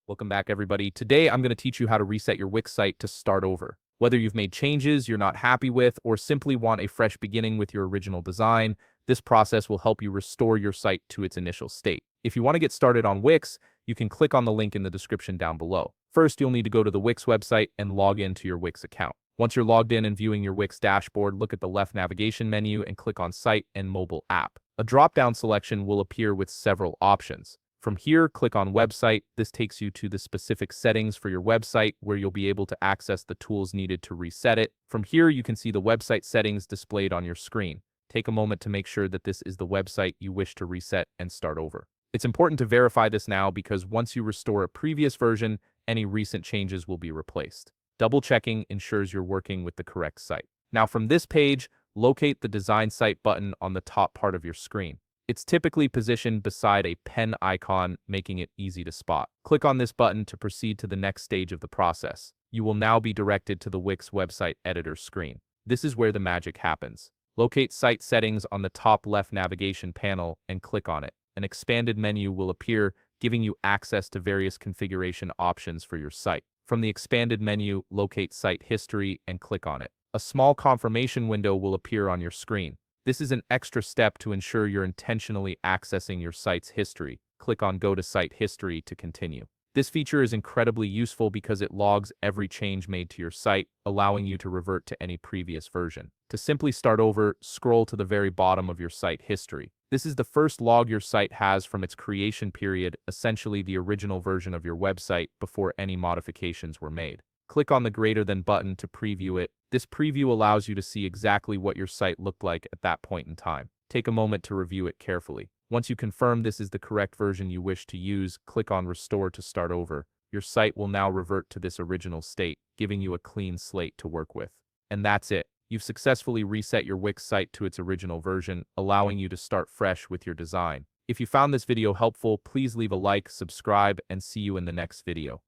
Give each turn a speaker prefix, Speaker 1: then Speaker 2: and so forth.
Speaker 1: Welcome back, everybody. Today, I'm going to teach you how to reset your Wix site to start over. Whether you've made changes you're not happy with or simply want a fresh beginning with your original design, this process will help you restore your site to its initial state. If you want to get started on Wix, you can click on the link in the description down below. First, you'll need to go to the Wix website and log into your Wix account. Once you're logged in and viewing your Wix dashboard, look at the left navigation menu and click on Site and Mobile App. A drop-down selection will appear with several options. From here, click on Website. This takes you to the specific settings for your website where you'll be able to access the tools needed to reset it. From here, you can see the website settings displayed on your screen. Take a moment to make sure that this is the website you wish to reset and start over. It's important to verify this now because once you restore a previous version, any recent changes will be replaced. Double-checking ensures you're working with the correct site. Now from this page, locate the Design Site button on the top part of your screen. It's typically positioned beside a pen icon, making it easy to spot. Click on this button to proceed to the next stage of the process. You will now be directed to the Wix website editor screen. This is where the magic happens. Locate Site Settings on the top left navigation panel and click on it. An expanded menu will appear, giving you access to various configuration options for your site. From the expanded menu, locate Site History and click on it. A small confirmation window will appear on your screen. This is an extra step to ensure you're intentionally accessing your site's history. Click on Go to Site History to continue. This feature is incredibly useful because it logs every change made to your site, allowing you to revert to any previous version. To simply start over, scroll to the very bottom of your site history. This is the first log your site has from its creation period, essentially the original version of your website before any modifications were made. Click on the greater than button to preview it. This preview allows you to see exactly what your site looked like at that point in time. Take a moment to review it carefully. Once you confirm this is the correct version you wish to use, click on Restore to start over. Your site will now revert to this original state, giving you a clean slate to work with. And that's it. You've successfully reset your Wix site to its original version, allowing you to start fresh with your design. If you found this video helpful, please leave a like, subscribe, and see you in the next video.